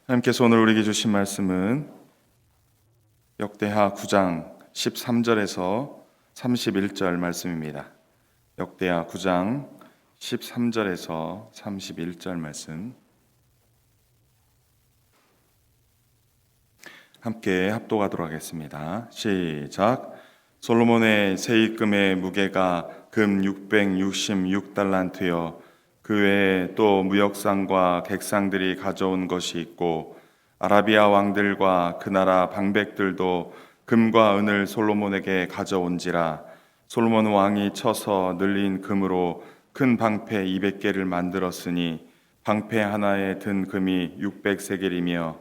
하나님께서 오늘 우리에게 주신 말씀은 역대하 9장 13절에서 31절 말씀입니다. 역대하 9장 13절에서 31절 말씀 함께 합독하도록 하겠습니다. 시작. 솔로몬의 세입금의 무게가 금 666달란트여 그 외에 또 무역상과 객상들이 가져온 것이 있고 아라비아 왕들과 그 나라 방백들도 금과 은을 솔로몬에게 가져온지라. 솔로몬 왕이 쳐서 늘린 금으로 큰 방패 200개를 만들었으니 방패 하나에 든 금이 600세겔이며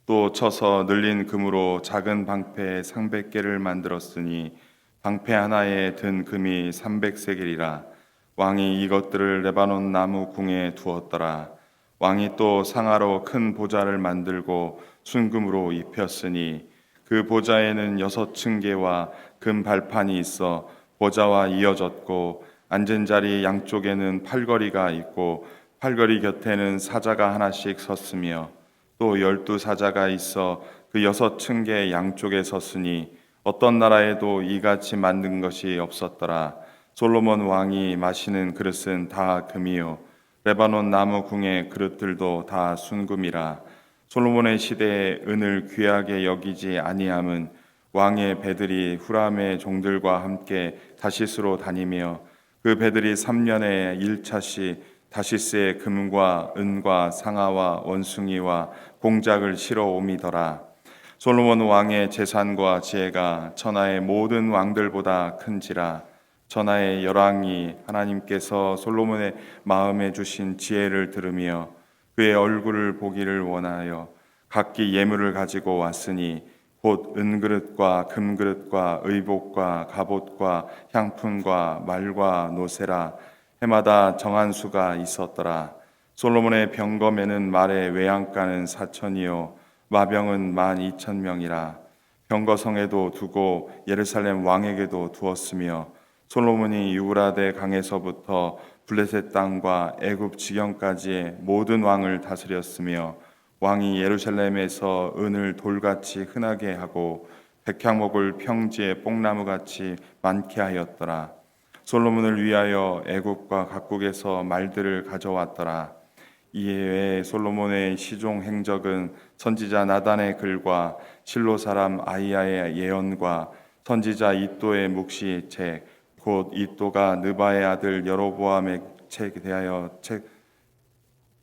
또 쳐서 늘린 금으로 작은 방패 300개를 만들었으니 방패 하나에 든 금이 300세겔이라. 왕이 이것들을 레바논 나무 궁에 두었더라. 왕이 또 상아로 큰 보좌를 만들고 순금으로 입혔으니 그 보좌에는 6층계와 금 발판이 있어 보좌와 이어졌고 앉은 자리 양쪽에는 팔걸이가 있고 팔걸이 곁에는 사자가 하나씩 섰으며 또 12사자가 있어 그 6층계 양쪽에 섰으니 어떤 나라에도 이같이 만든 것이 없었더라. 솔로몬 왕이 마시는 그릇은 다 금이요 레바논 나무 궁의 그릇들도 다 순금이라. 솔로몬의 시대에 은을 귀하게 여기지 아니함은 왕의 배들이 후람의 종들과 함께 다시스로 다니며 그 배들이 3년에 1차씩 다시스의 금과 은과 상아와 원숭이와 공작을 실어 옴이더라. 솔로몬 왕의 재산과 지혜가 천하의 모든 왕들보다 큰지라. 천하의 열왕이 하나님께서 솔로몬의 마음에 주신 지혜를 들으며 그의 얼굴을 보기를 원하여 각기 예물을 가지고 왔으니 곧 은그릇과 금그릇과 의복과 갑옷과 향품과 말과 노새라. 해마다 정한 수가 있었더라. 솔로몬의 병검에는 말의 외양간은 4천이요 마병은 12,000명이라. 병거성에도 두고 예루살렘 왕에게도 두었으며 솔로몬이 유브라데 강에서부터 블레셋 땅과 애굽 지경까지의 모든 왕을 다스렸으며 왕이 예루살렘에서 은을 돌같이 흔하게 하고 백향목을 평지에 뽕나무같이 많게 하였더라. 솔로몬을 위하여 애굽과 각국에서 말들을 가져왔더라. 이에 솔로몬의 시종 행적은 선지자 나단의 글과 실로 사람 아이야의 예언과 선지자 이도의 묵시 책 곧 이도가 느바의 아들 여로보암의 책에 대하여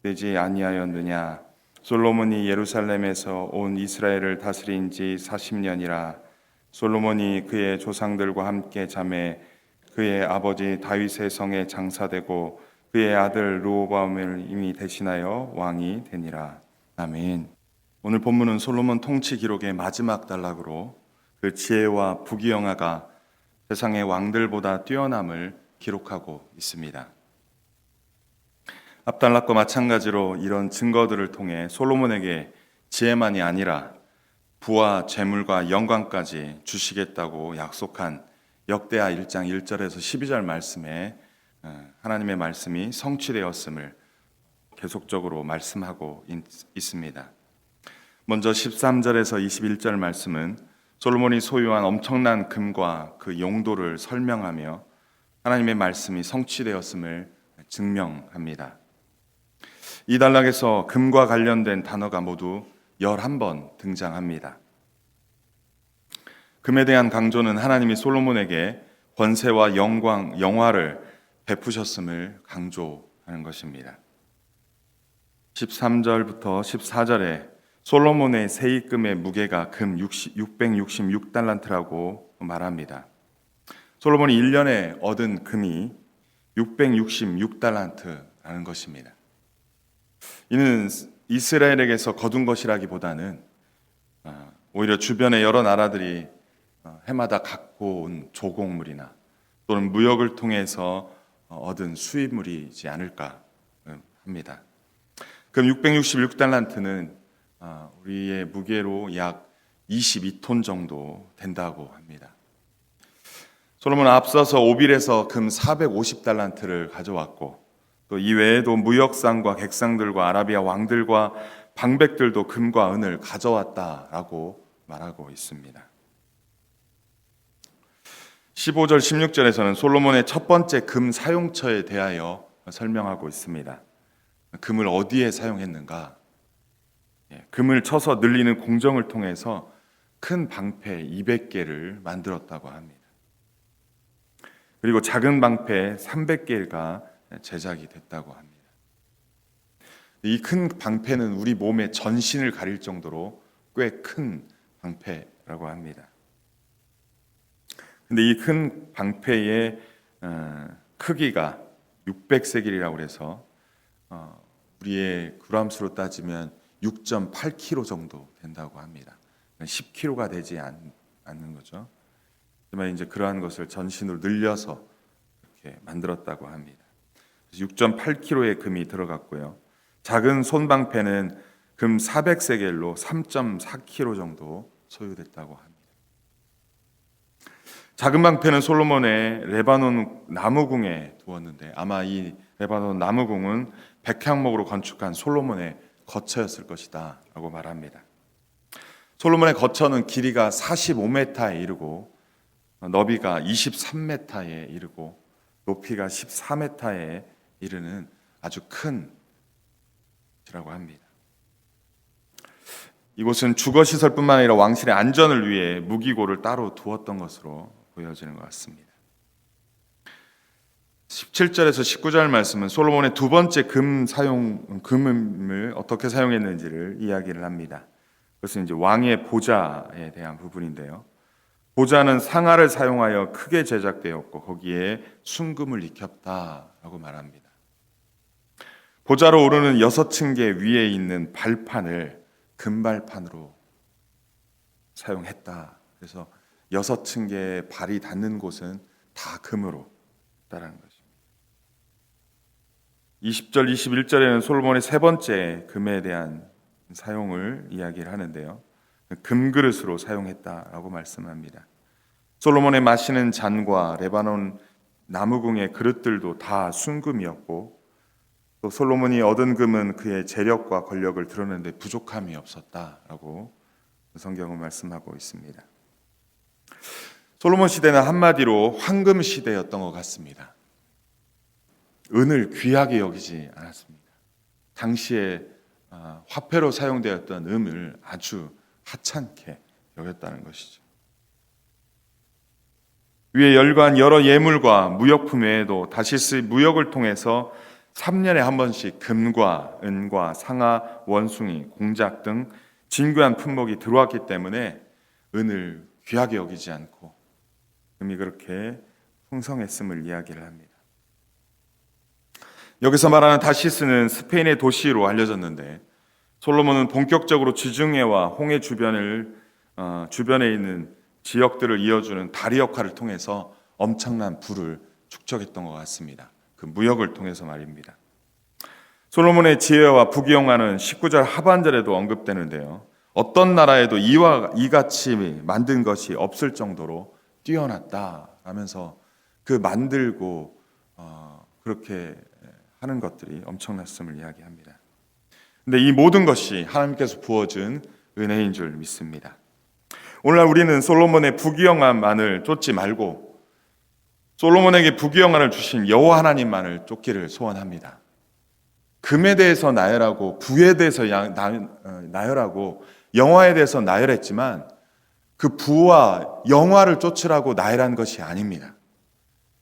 책되지 아니하였느냐. 솔로몬이 예루살렘에서 온 이스라엘을 다스린 지 40년이라. 솔로몬이 그의 조상들과 함께 잠에 그의 아버지 다윗의 성에 장사되고 그의 아들 르호보암을 이미 대신하여 왕이 되니라. 아멘. 오늘 본문은 솔로몬 통치 기록의 마지막 단락으로 그 지혜와 부귀영화가 세상의 왕들보다 뛰어남을 기록하고 있습니다. 앞단락과 마찬가지로 이런 증거들을 통해 솔로몬에게 지혜만이 아니라 부와 재물과 영광까지 주시겠다고 약속한 역대하 1장 1절에서 12절 말씀에 하나님의 말씀이 성취되었음을 계속적으로 말씀하고 있습니다. 먼저 13절에서 21절 말씀은 솔로몬이 소유한 엄청난 금과 그 용도를 설명하며 하나님의 말씀이 성취되었음을 증명합니다. 이 단락에서 금과 관련된 단어가 모두 11번 등장합니다. 금에 대한 강조는 하나님이 솔로몬에게 권세와 영광, 영화를 베푸셨음을 강조하는 것입니다. 13절부터 14절에 솔로몬의 세입금의 무게가 금 666달란트라고 말합니다. 솔로몬이 1년에 얻은 금이 666달란트라는 것입니다. 이는 이스라엘에게서 거둔 것이라기보다는 오히려 주변의 여러 나라들이 해마다 갖고 온 조공물이나 또는 무역을 통해서 얻은 수입물이지 않을까 합니다. 금 666달란트는 우리의 무게로 약 22톤 정도 된다고 합니다. 솔로몬은 앞서서 오빌에서 금 450달란트를 가져왔고 또 이외에도 무역상과 객상들과 아라비아 왕들과 방백들도 금과 은을 가져왔다라고 말하고 있습니다. 15절 16절에서는 솔로몬의 첫 번째 금 사용처에 대하여 설명하고 있습니다. 금을 어디에 사용했는가? 금을 쳐서 늘리는 공정을 통해서 큰 방패 200개를 만들었다고 합니다. 그리고 작은 방패 300개가 제작이 됐다고 합니다. 이 큰 방패는 우리 몸의 전신을 가릴 정도로 꽤 큰 방패라고 합니다. 근데 이 큰 방패의 크기가 600세겔이라고 해서 우리의 그람수로 따지면 6.8kg 정도 된다고 합니다. 10kg가 되지 않는 거죠. 하지만 이제 그러한 것을 전신으로 늘려서 이렇게 만들었다고 합니다. 6.8kg의 금이 들어갔고요. 작은 손방패는 금 400세겔로 3.4kg 정도 소요됐다고 합니다. 작은 방패는 솔로몬의 레바논 나무궁에 두었는데 아마 이 레바논 나무궁은 백향목으로 건축한 솔로몬의 거처였을 것이다 라고 말합니다. 솔로몬의 거처는 길이가 45m에 이르고 너비가 23m에 이르고 높이가 14m에 이르는 아주 큰 곳이라고 합니다. 이곳은 주거시설뿐만 아니라 왕실의 안전을 위해 무기고를 따로 두었던 것으로 보여지는 것 같습니다. 17절에서 19절 말씀은 솔로몬의 두 번째 금을 어떻게 사용했는지를 이야기를 합니다. 그것은 이제 왕의 보좌에 대한 부분인데요. 보좌는 상아를 사용하여 크게 제작되었고 거기에 순금을 익혔다라고 말합니다. 보좌로 오르는 6층계 위에 있는 발판을 금발판으로 사용했다. 그래서 6층계의 발이 닿는 곳은 다 금으로 했다라는 것입니다. 20절, 21절에는 솔로몬의 세 번째 금에 대한 사용을 이야기를 하는데요. 금그릇으로 사용했다라고 말씀합니다. 솔로몬의 마시는 잔과 레바논 나무궁의 그릇들도 다 순금이었고 또 솔로몬이 얻은 금은 그의 재력과 권력을 드러내는데 부족함이 없었다라고 성경은 말씀하고 있습니다. 솔로몬 시대는 한마디로 황금 시대였던 것 같습니다. 은을 귀하게 여기지 않았습니다. 당시에 화폐로 사용되었던 은을 아주 하찮게 여겼다는 것이죠. 위에 열거한 여러 예물과 무역품 외에도 다시스 무역을 통해서 3년에 한 번씩 금과 은과 상아, 원숭이, 공작 등 진귀한 품목이 들어왔기 때문에 은을 귀하게 여기지 않고 금이 그렇게 풍성했음을 이야기를 합니다. 여기서 말하는 다시스는 스페인의 도시로 알려졌는데 솔로몬은 본격적으로 지중해와 홍해 주변에 있는 지역들을 이어주는 다리 역할을 통해서 엄청난 부를 축적했던 것 같습니다. 그 무역을 통해서 말입니다. 솔로몬의 지혜와 부귀영화는 19절 하반절에도 언급되는데요. 어떤 나라에도 이같이 만든 것이 없을 정도로 뛰어났다 하면서 그 만들고 그렇게 하는 것들이 엄청났음을 이야기합니다. 근데 이 모든 것이 하나님께서 부어준 은혜인 줄 믿습니다. 오늘날 우리는 솔로몬의 부귀영화만을 쫓지 말고 솔로몬에게 부귀영화를 주신 여호와 하나님만을 쫓기를 소원합니다. 금에 대해서 나열하고 부에 대해서 나열하고 영화에 대해서 나열했지만 그 부와 영화를 쫓으라고 나열한 것이 아닙니다.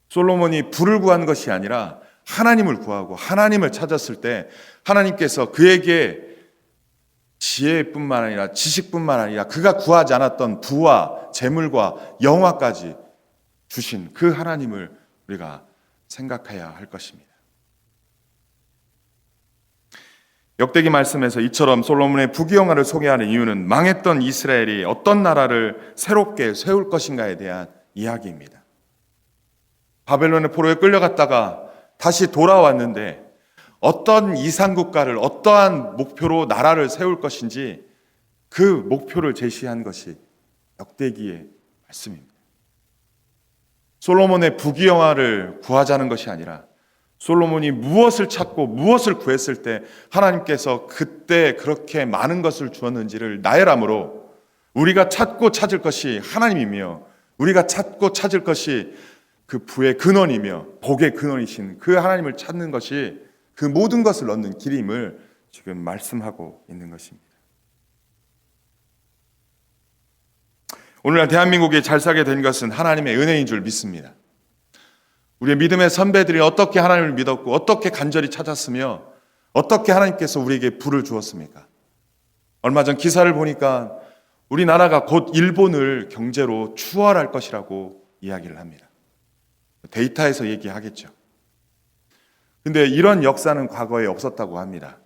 솔로몬이 부를 구한 것이 아니라 하나님을 구하고 하나님을 찾았을 때 하나님께서 그에게 지혜뿐만 아니라 지식뿐만 아니라 그가 구하지 않았던 부와 재물과 영화까지 주신 그 하나님을 우리가 생각해야 할 것입니다. 역대기 말씀에서 이처럼 솔로몬의 부귀영화를 소개하는 이유는 망했던 이스라엘이 어떤 나라를 새롭게 세울 것인가에 대한 이야기입니다. 바벨론의 포로에 끌려갔다가 다시 돌아왔는데 어떤 이상국가를 어떠한 목표로 나라를 세울 것인지 그 목표를 제시한 것이 역대기의 말씀입니다. 솔로몬의 부귀영화를 구하자는 것이 아니라 솔로몬이 무엇을 찾고 무엇을 구했을 때 하나님께서 그때 그렇게 많은 것을 주었는지를 나열함으로 우리가 찾고 찾을 것이 하나님이며 우리가 찾고 찾을 것이 그 부의 근원이며 복의 근원이신 그 하나님을 찾는 것이 그 모든 것을 얻는 길임을 지금 말씀하고 있는 것입니다. 오늘날 대한민국이 잘 살게 된 것은 하나님의 은혜인 줄 믿습니다. 우리의 믿음의 선배들이 어떻게 하나님을 믿었고 어떻게 간절히 찾았으며 어떻게 하나님께서 우리에게 부를 주었습니까? 얼마 전 기사를 보니까 우리나라가 곧 일본을 경제로 추월할 것이라고 이야기를 합니다. 데이터에서 얘기하겠죠. 근데 이런 역사는 과거에 없었다고 합니다.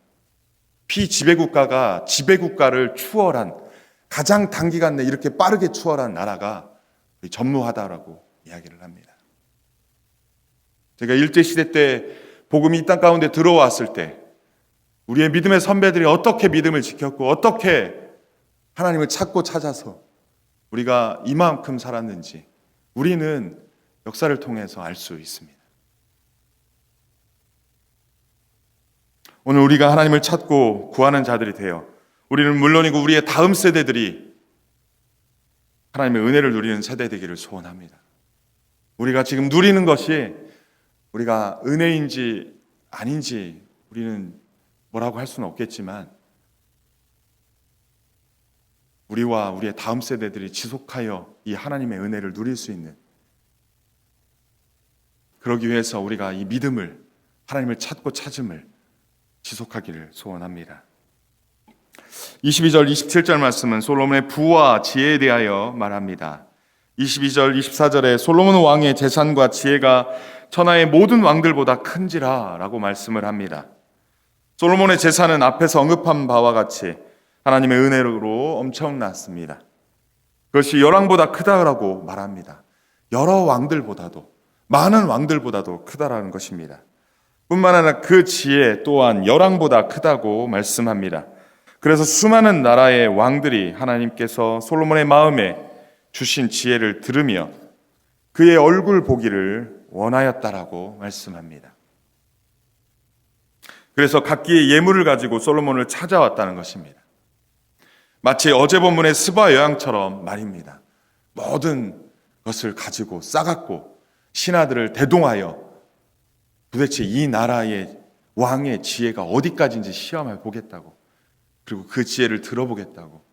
피지배국가가 지배국가를 추월한 가장 단기간 내에 이렇게 빠르게 추월한 나라가 전무하다라고 이야기를 합니다. 제가 일제시대 때 복음이 이 땅 가운데 들어왔을 때 우리의 믿음의 선배들이 어떻게 믿음을 지켰고 어떻게 하나님을 찾고 찾아서 우리가 이만큼 살았는지 우리는 역사를 통해서 알 수 있습니다. 오늘 우리가 하나님을 찾고 구하는 자들이 되어 우리는 물론이고 우리의 다음 세대들이 하나님의 은혜를 누리는 세대 되기를 소원합니다. 우리가 지금 누리는 것이 우리가 은혜인지 아닌지 우리는 뭐라고 할 수는 없겠지만 우리와 우리의 다음 세대들이 지속하여 이 하나님의 은혜를 누릴 수 있는 그러기 위해서 우리가 이 믿음을 하나님을 찾고 찾음을 지속하기를 소원합니다. 22절 27절 말씀은 솔로몬의 부와 지혜에 대하여 말합니다. 22절 24절에 솔로몬 왕의 재산과 지혜가 천하의 모든 왕들보다 큰지라 라고 말씀을 합니다. 솔로몬의 재산은 앞에서 언급한 바와 같이 하나님의 은혜로 엄청났습니다. 그것이 열왕보다 크다라고 말합니다. 여러 왕들보다도 많은 왕들보다도 크다라는 것입니다. 뿐만 아니라 그 지혜 또한 열왕보다 크다고 말씀합니다. 그래서 수많은 나라의 왕들이 하나님께서 솔로몬의 마음에 주신 지혜를 들으며 그의 얼굴 보기를 원하였다라고 말씀합니다. 그래서 각기의 예물을 가지고 솔로몬을 찾아왔다는 것입니다. 마치 어제 본문의 스바 여왕처럼 말입니다. 모든 것을 가지고 싸갖고 신하들을 대동하여 도대체 이 나라의 왕의 지혜가 어디까지인지 시험해 보겠다고, 그리고 그 지혜를 들어보겠다고.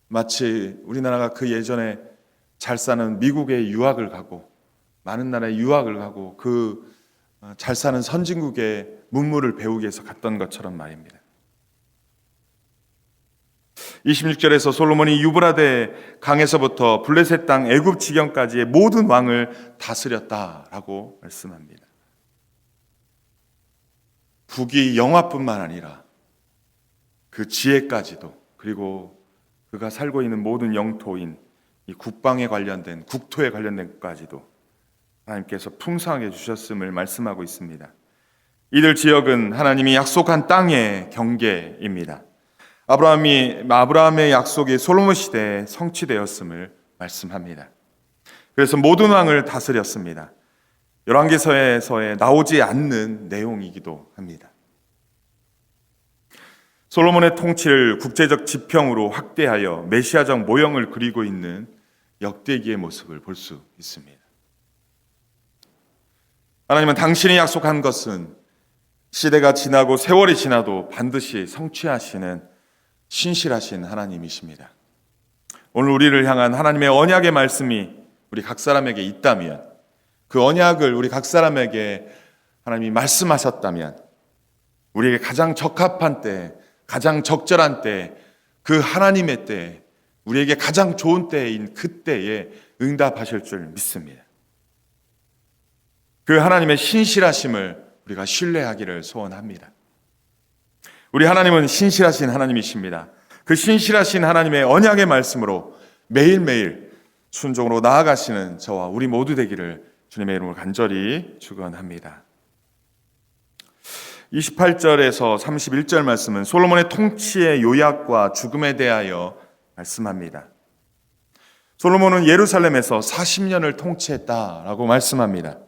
마치 우리나라가 그 예전에 잘 사는 미국에 유학을 가고 많은 나라에 유학을 가고 그 잘 사는 선진국의 문물을 배우기 위해서 갔던 것처럼 말입니다. 26절에서 솔로몬이 유브라데 강에서부터 블레셋 땅 애굽 지경까지의 모든 왕을 다스렸다라고 말씀합니다. 북이 영화뿐만 아니라 그 지혜까지도, 그리고 그가 살고 있는 모든 영토인 이 국방에 관련된, 국토에 관련된 것까지도 하나님께서 풍성하게 주셨음을 말씀하고 있습니다. 이들 지역은 하나님이 약속한 땅의 경계입니다. 아브라함의 약속이 솔로몬 시대에 성취되었음을 말씀합니다. 그래서 모든 왕을 다스렸습니다. 열왕기서에 나오지 않는 내용이기도 합니다. 솔로몬의 통치를 국제적 지평으로 확대하여 메시아적 모형을 그리고 있는 역대기의 모습을 볼 수 있습니다. 하나님은 당신이 약속한 것은 시대가 지나고 세월이 지나도 반드시 성취하시는 신실하신 하나님이십니다. 오늘 우리를 향한 하나님의 언약의 말씀이 우리 각 사람에게 있다면, 그 언약을 우리 각 사람에게 하나님이 말씀하셨다면, 우리에게 가장 적합한 때, 가장 적절한 때, 그 하나님의 때, 우리에게 가장 좋은 때인 그때에 응답하실 줄 믿습니다. 그 하나님의 신실하심을 우리가 신뢰하기를 소원합니다. 우리 하나님은 신실하신 하나님이십니다. 그 신실하신 하나님의 언약의 말씀으로 매일매일 순종으로 나아가시는 저와 우리 모두 되기를 주님의 이름으로 간절히 축원합니다. 28절에서 31절 말씀은 솔로몬의 통치의 요약과 죽음에 대하여 말씀합니다. 솔로몬은 예루살렘에서 40년을 통치했다라고 말씀합니다.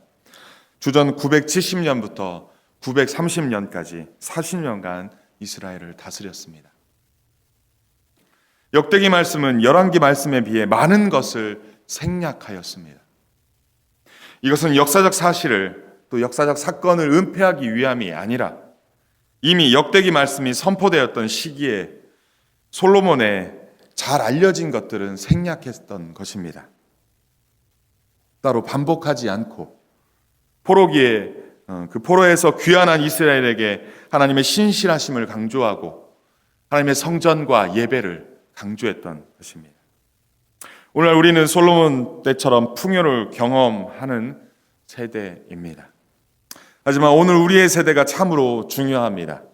주전 970년부터 930년까지 40년간 이스라엘을 다스렸습니다. 역대기 말씀은 열왕기 말씀에 비해 많은 것을 생략하였습니다. 이것은 역사적 사실을 또 역사적 사건을 은폐하기 위함이 아니라 이미 역대기 말씀이 선포되었던 시기에 솔로몬의 잘 알려진 것들은 생략했던 것입니다. 따로 반복하지 않고 포로기에 그 포로에서 귀환한 이스라엘에게 하나님의 신실하심을 강조하고 하나님의 성전과 예배를 강조했던 것입니다. 오늘 우리는 솔로몬 때처럼 풍요를 경험하는 세대입니다. 하지만 오늘 우리의 세대가 참으로 중요합니다.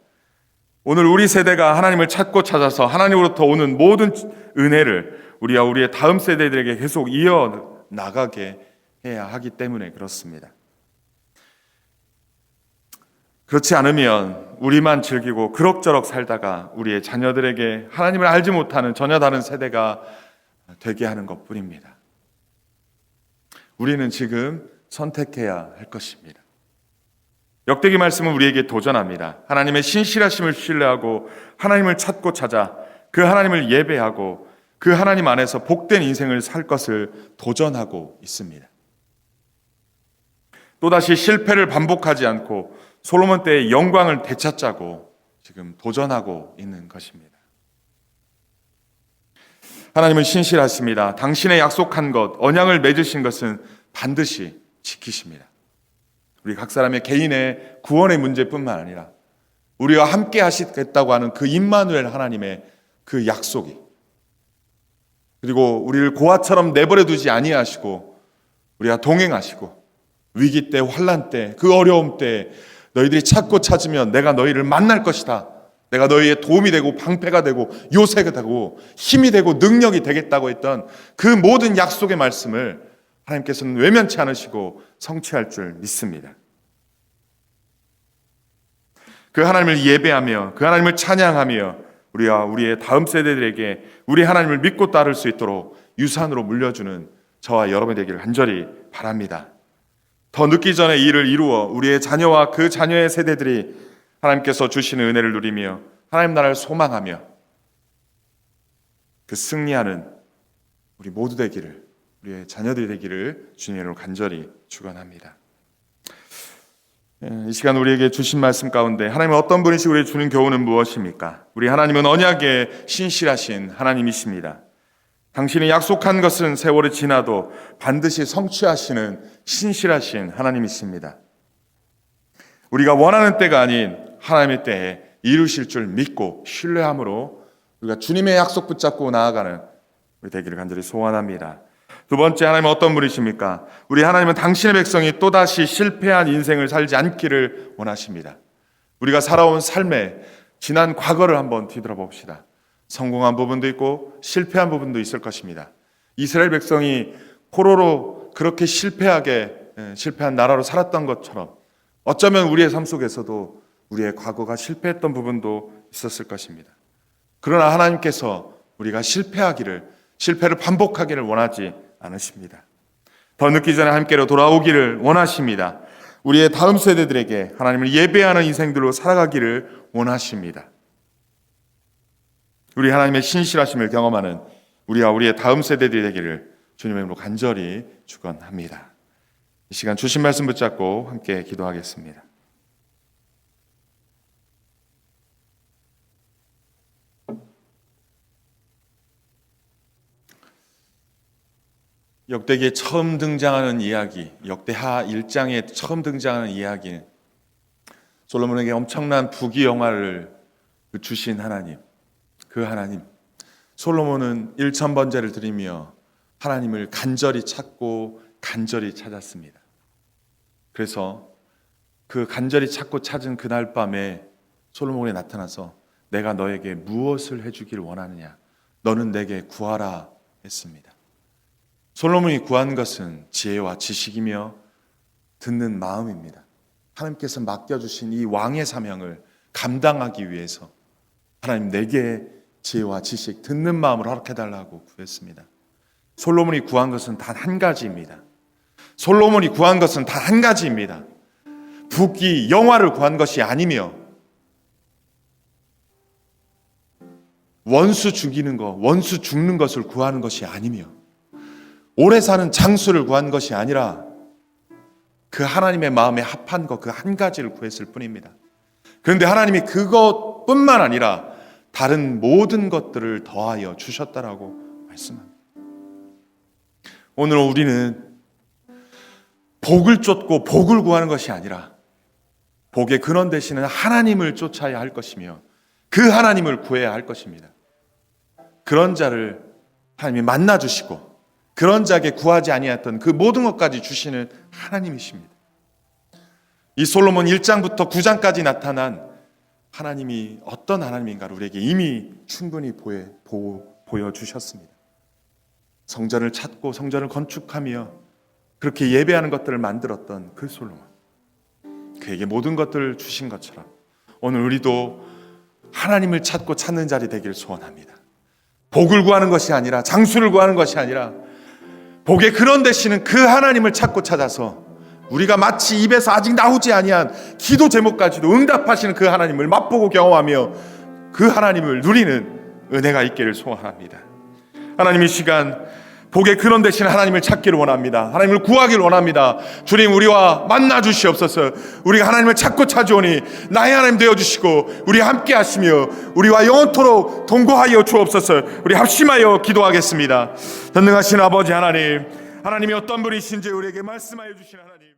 오늘 우리 세대가 하나님을 찾고 찾아서 하나님으로부터 오는 모든 은혜를 우리와 우리의 다음 세대들에게 계속 이어나가게 해야 하기 때문에 그렇습니다. 그렇지 않으면 우리만 즐기고 그럭저럭 살다가 우리의 자녀들에게 하나님을 알지 못하는 전혀 다른 세대가 되게 하는 것뿐입니다. 우리는 지금 선택해야 할 것입니다. 역대기 말씀은 우리에게 도전합니다. 하나님의 신실하심을 신뢰하고 하나님을 찾고 찾아 그 하나님을 예배하고 그 하나님 안에서 복된 인생을 살 것을 도전하고 있습니다. 또다시 실패를 반복하지 않고 솔로몬 때의 영광을 되찾자고 지금 도전하고 있는 것입니다. 하나님은 신실하십니다. 당신의 약속한 것, 언약을 맺으신 것은 반드시 지키십니다. 우리 각 사람의 개인의 구원의 문제뿐만 아니라 우리와 함께 하시겠다고 하는 그 임마누엘 하나님의 그 약속이, 그리고 우리를 고아처럼 내버려 두지 아니하시고 우리와 동행하시고 위기 때, 환난 때, 그 어려움 때 너희들이 찾고 찾으면 내가 너희를 만날 것이다. 내가 너희의 도움이 되고 방패가 되고 요새가 되고 힘이 되고 능력이 되겠다고 했던 그 모든 약속의 말씀을 하나님께서는 외면치 않으시고 성취할 줄 믿습니다. 그 하나님을 예배하며 그 하나님을 찬양하며 우리와 우리의 다음 세대들에게 우리 하나님을 믿고 따를 수 있도록 유산으로 물려주는 저와 여러분이 되기를 간절히 바랍니다. 더 늦기 전에 이 일을 이루어 우리의 자녀와 그 자녀의 세대들이 하나님께서 주시는 은혜를 누리며 하나님 나라를 소망하며 그 승리하는 우리 모두 되기를, 우리의 자녀들이 되기를 주님으로 간절히 축원합니다. 이 시간 우리에게 주신 말씀 가운데 하나님은 어떤 분이시고 우리의 주는 교훈은 무엇입니까? 우리 하나님은 언약에 신실하신 하나님이십니다. 당신이 약속한 것은 세월이 지나도 반드시 성취하시는 신실하신 하나님이십니다. 우리가 원하는 때가 아닌 하나님의 때에 이루실 줄 믿고 신뢰함으로 우리가 주님의 약속 붙잡고 나아가는 우리 되기를 간절히 소원합니다. 두 번째, 하나님은 어떤 분이십니까? 우리 하나님은 당신의 백성이 또다시 실패한 인생을 살지 않기를 원하십니다. 우리가 살아온 삶의 지난 과거를 한번 뒤돌아 봅시다. 성공한 부분도 있고 실패한 부분도 있을 것입니다. 이스라엘 백성이 포로로 그렇게 실패한 나라로 살았던 것처럼 어쩌면 우리의 삶 속에서도 우리의 과거가 실패했던 부분도 있었을 것입니다. 그러나 하나님께서 우리가 실패를 반복하기를 원하지 않으십니다. 더 늦기 전에 함께로 돌아오기를 원하십니다. 우리의 다음 세대들에게 하나님을 예배하는 인생들로 살아가기를 원하십니다. 우리 하나님의 신실하심을 경험하는 우리와 우리의 다음 세대들이 되기를 주님의 이름으로 간절히 축원합니다. 이 시간 주신 말씀 붙잡고 함께 기도하겠습니다. 역대기에 처음 등장하는 이야기, 역대하 1장에 처음 등장하는 이야기는 솔로몬에게 엄청난 부귀영화를 주신 하나님, 그 하나님. 솔로몬은 1000번제를 드리며 하나님을 간절히 찾고 간절히 찾았습니다. 그래서 그 간절히 찾고 찾은 그날 밤에 솔로몬이 나타나서 내가 너에게 무엇을 해주기를 원하느냐? 너는 내게 구하라 했습니다. 솔로몬이 구한 것은 지혜와 지식이며 듣는 마음입니다. 하나님께서 맡겨주신 이 왕의 사명을 감당하기 위해서 하나님 내게 지혜와 지식, 듣는 마음을 허락해달라고 구했습니다. 솔로몬이 구한 것은 단 한 가지입니다. 솔로몬이 구한 것은 단 한 가지입니다. 부귀, 영화를 구한 것이 아니며 원수 죽이는 것, 원수 죽는 것을 구하는 것이 아니며 오래 사는 장수를 구한 것이 아니라 그 하나님의 마음에 합한 것 그 한 가지를 구했을 뿐입니다. 그런데 하나님이 그것뿐만 아니라 다른 모든 것들을 더하여 주셨다라고 말씀합니다. 오늘 우리는 복을 쫓고 복을 구하는 것이 아니라 복의 근원 되시는 하나님을 쫓아야 할 것이며 그 하나님을 구해야 할 것입니다. 그런 자를 하나님이 만나 주시고 그런 자에게 구하지 아니했던 그 모든 것까지 주시는 하나님이십니다. 이 솔로몬 1장부터 9장까지 나타난 하나님이 어떤 하나님인가를 우리에게 이미 충분히 보여주셨습니다. 성전을 찾고 성전을 건축하며 그렇게 예배하는 것들을 만들었던 그 솔로몬, 그에게 모든 것들을 주신 것처럼 오늘 우리도 하나님을 찾고 찾는 자리 되기를 소원합니다. 복을 구하는 것이 아니라 장수를 구하는 것이 아니라 복의 근원 되시는 그 하나님을 찾고 찾아서 우리가 마치 입에서 아직 나오지 아니한 기도 제목까지도 응답하시는 그 하나님을 맛보고 경험하며 그 하나님을 누리는 은혜가 있기를 소원합니다. 하나님, 이 시간 복의 근원 되시는 하나님을 찾기를 원합니다. 하나님을 구하기를 원합니다. 주님, 우리와 만나 주시옵소서. 우리가 하나님을 찾고 찾아오니 나의 하나님 되어주시고 우리 함께 하시며 우리와 영원토록 동거하여 주옵소서. 우리 합심하여 기도하겠습니다. 전능하신 아버지 하나님, 하나님이 어떤 분이신지 우리에게 말씀하여 주신 하나님,